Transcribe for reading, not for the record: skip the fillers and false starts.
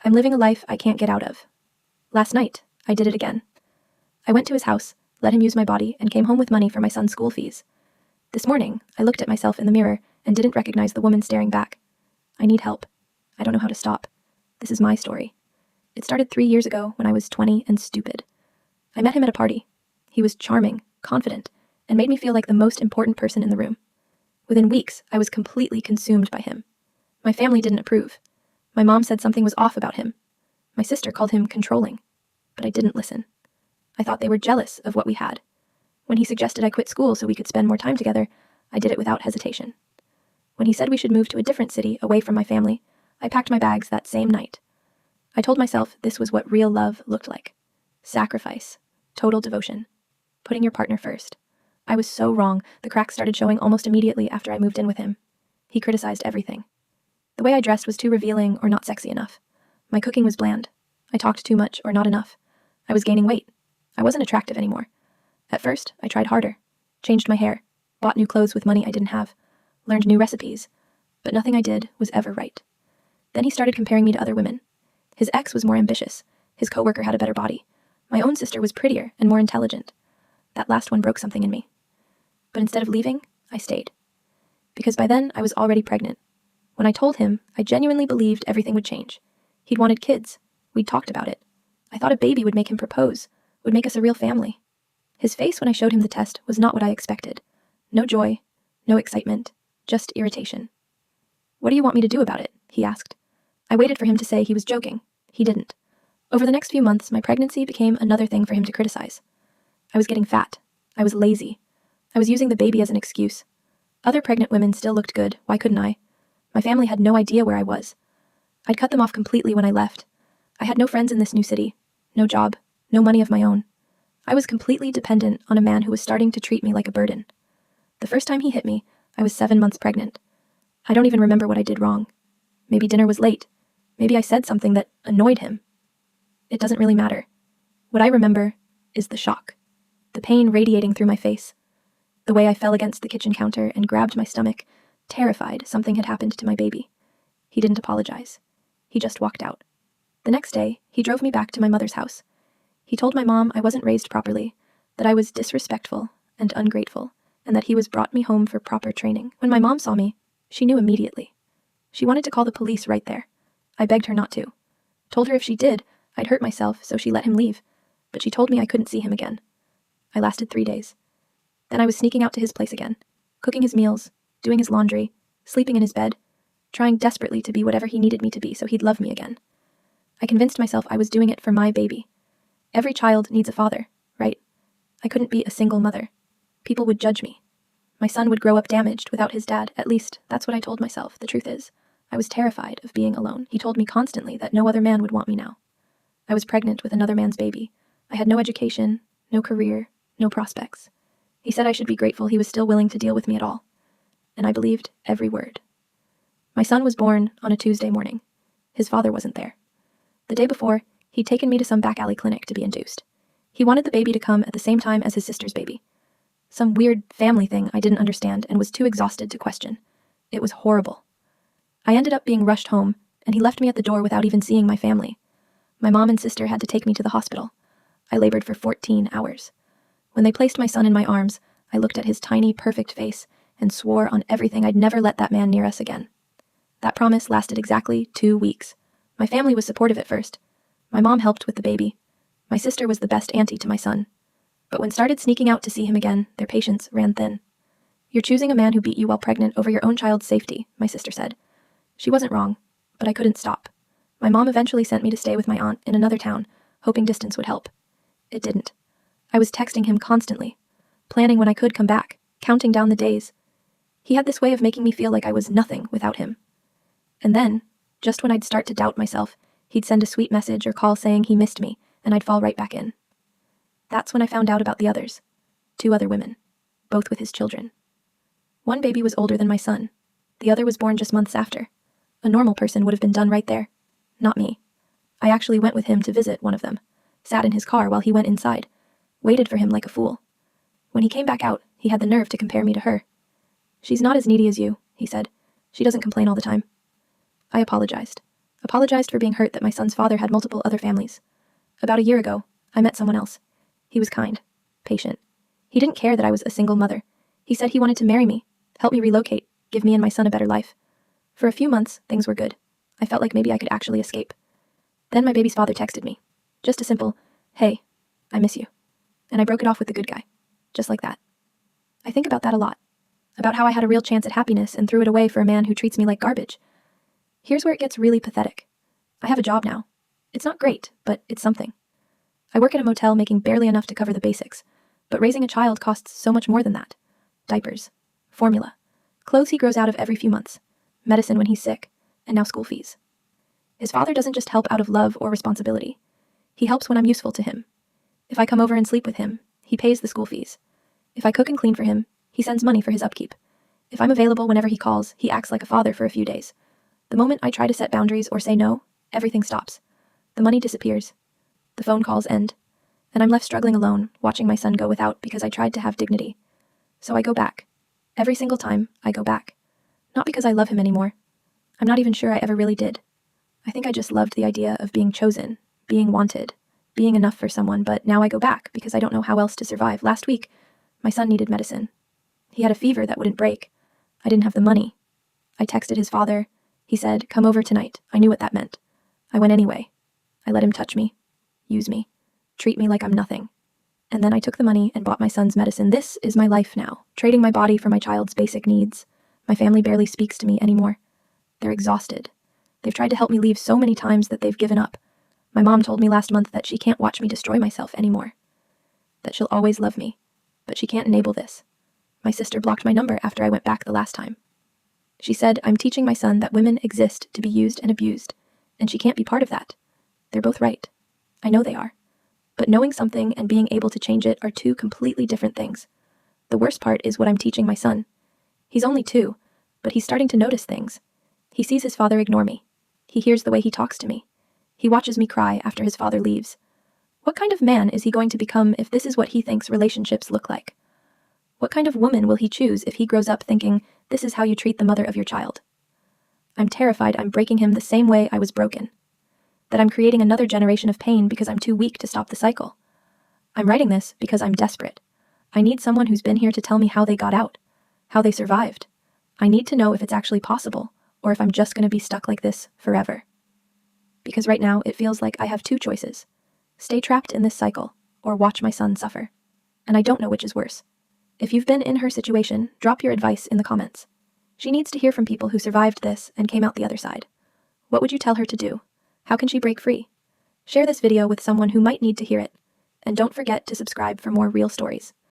I'm living a life I can't get out of. Last night, I did it again. I went to his house, let him use my body, and came home with money for my son's school fees. This morning, I looked at myself in the mirror and didn't recognize the woman staring back. I need help. I don't know how to stop. This is my story. It started 3 years ago when I was 20 and stupid. I met him at a party. He was charming, confident, and made me feel like the most important person in the room. Within weeks, I was completely consumed by him. My family didn't approve. My mom said something was off about him. My sister called him controlling, but I didn't listen. I thought they were jealous of what we had. When he suggested I quit school so we could spend more time together, I did it without hesitation. When he said we should move to a different city away from my family, I packed my bags that same night. I told myself this was what real love looked like. Sacrifice, total devotion, putting your partner first. I was so wrong. The cracks started showing almost immediately after I moved in with him. He criticized everything. The way I dressed was too revealing or not sexy enough. My cooking was bland. I talked too much or not enough. I was gaining weight. I wasn't attractive anymore. At first, I tried harder. Changed my hair. Bought new clothes with money I didn't have. Learned new recipes. But nothing I did was ever right. Then he started comparing me to other women. His ex was more ambitious. His coworker had a better body. My own sister was prettier and more intelligent. That last one broke something in me. But instead of leaving, I stayed. Because by then, I was already pregnant. When I told him, I genuinely believed everything would change. He'd wanted kids. We'd talked about it. I thought a baby would make him propose, would make us a real family. His face when I showed him the test was not what I expected. No joy, no excitement, just irritation. "What do you want me to do about it?" he asked. I waited for him to say he was joking. He didn't. Over the next few months, my pregnancy became another thing for him to criticize. I was getting fat. I was lazy. I was using the baby as an excuse. Other pregnant women still looked good. Why couldn't I? My family had no idea where I was. I'd cut them off completely when I left. I had no friends in this new city. No job. No money of my own. I was completely dependent on a man who was starting to treat me like a burden. The first time he hit me, I was 7 months pregnant. I don't even remember what I did wrong. Maybe dinner was late. Maybe I said something that annoyed him. It doesn't really matter. What I remember is the shock. The pain radiating through my face. The way I fell against the kitchen counter and grabbed my stomach, terrified something had happened to my baby. He didn't apologize. He just walked out. The next day, he drove me back to my mother's house. He told my mom I wasn't raised properly, that I was disrespectful and ungrateful, and that he was brought me home for proper training. When my mom saw me, she knew immediately. She wanted to call the police right there. I begged her not to. Told her if she did, I'd hurt myself, so she let him leave. But she told me I couldn't see him again. I lasted 3 days. Then I was sneaking out to his place again, cooking his meals, doing his laundry, sleeping in his bed, trying desperately to be whatever he needed me to be so he'd love me again. I convinced myself I was doing it for my baby. Every child needs a father, right? I couldn't be a single mother. People would judge me. My son would grow up damaged without his dad. At least, that's what I told myself. The truth is, I was terrified of being alone. He told me constantly that no other man would want me now. I was pregnant with another man's baby. I had no education, no career, no prospects. He said I should be grateful he was still willing to deal with me at all. And I believed every word. My son was born on a Tuesday morning. His father wasn't there. The day before, he'd taken me to some back alley clinic to be induced. He wanted the baby to come at the same time as his sister's baby. Some weird family thing I didn't understand and was too exhausted to question. It was horrible. I ended up being rushed home, and he left me at the door without even seeing my family. My mom and sister had to take me to the hospital. I labored for 14 hours. When they placed my son in my arms, I looked at his tiny, perfect face and swore on everything I'd never let that man near us again. That promise lasted exactly 2 weeks. My family was supportive at first. My mom helped with the baby. My sister was the best auntie to my son. But when started sneaking out to see him again, their patience ran thin. "You're choosing a man who beat you while pregnant over your own child's safety," my sister said. She wasn't wrong, but I couldn't stop. My mom eventually sent me to stay with my aunt in another town, hoping distance would help. It didn't. I was texting him constantly, planning when I could come back, counting down the days. He had this way of making me feel like I was nothing without him. And then, just when I'd start to doubt myself, he'd send a sweet message or call saying he missed me, and I'd fall right back in. That's when I found out about the others. 2 other women, both with his children. One baby was older than my son. The other was born just months after. A normal person would have been done right there. Not me. I actually went with him to visit one of them, sat in his car while he went inside, waited for him like a fool. When he came back out, he had the nerve to compare me to her. "She's not as needy as you," he said. "She doesn't complain all the time." I apologized. Apologized for being hurt that my son's father had multiple other families. About a year ago, I met someone else. He was kind, patient. He didn't care that I was a single mother. He said he wanted to marry me, help me relocate, give me and my son a better life. For a few months, things were good. I felt like maybe I could actually escape. Then my baby's father texted me. Just a simple, "Hey, I miss you." And I broke it off with the good guy. Just like that. I think about that a lot. About how I had a real chance at happiness and threw it away for a man who treats me like garbage. Here's where it gets really pathetic. I have a job now. It's not great, but it's something. I work at a motel making barely enough to cover the basics, but raising a child costs so much more than that. Diapers, formula, clothes he grows out of every few months, medicine when he's sick, and now school fees. His father doesn't just help out of love or responsibility. He helps when I'm useful to him. If I come over and sleep with him, he pays the school fees. If I cook and clean for him, he sends money for his upkeep. If I'm available whenever he calls, he acts like a father for a few days. The moment I try to set boundaries or say no, everything stops. The money disappears. The phone calls end. And I'm left struggling alone, watching my son go without because I tried to have dignity. So I go back. Every single time, I go back. Not because I love him anymore. I'm not even sure I ever really did. I think I just loved the idea of being chosen, being wanted, being enough for someone, but now I go back because I don't know how else to survive. Last week, my son needed medicine. He had a fever that wouldn't break. I didn't have the money. I texted his father. He said, "Come over tonight." I knew what that meant. I went anyway. I let him touch me, use me, treat me like I'm nothing. And then I took the money and bought my son's medicine. This is my life now, trading my body for my child's basic needs. My family barely speaks to me anymore. They're exhausted. They've tried to help me leave so many times that they've given up. My mom told me last month that she can't watch me destroy myself anymore. That she'll always love me, but she can't enable this. My sister blocked my number after I went back the last time. She said, "I'm teaching my son that women exist to be used and abused, and she can't be part of that." They're both right. I know they are. But knowing something and being able to change it are two completely different things. The worst part is what I'm teaching my son. He's only 2, but he's starting to notice things. He sees his father ignore me. He hears the way he talks to me. He watches me cry after his father leaves. What kind of man is he going to become if this is what he thinks relationships look like? What kind of woman will he choose if he grows up thinking, this is how you treat the mother of your child? I'm terrified I'm breaking him the same way I was broken. That I'm creating another generation of pain because I'm too weak to stop the cycle. I'm writing this because I'm desperate. I need someone who's been here to tell me how they got out, how they survived. I need to know if it's actually possible, or if I'm just going to be stuck like this forever. Because right now, it feels like I have 2 choices. Stay trapped in this cycle, or watch my son suffer. And I don't know which is worse. If you've been in her situation, drop your advice in the comments. She needs to hear from people who survived this and came out the other side. What would you tell her to do? How can she break free? Share this video with someone who might need to hear it. And don't forget to subscribe for more real stories.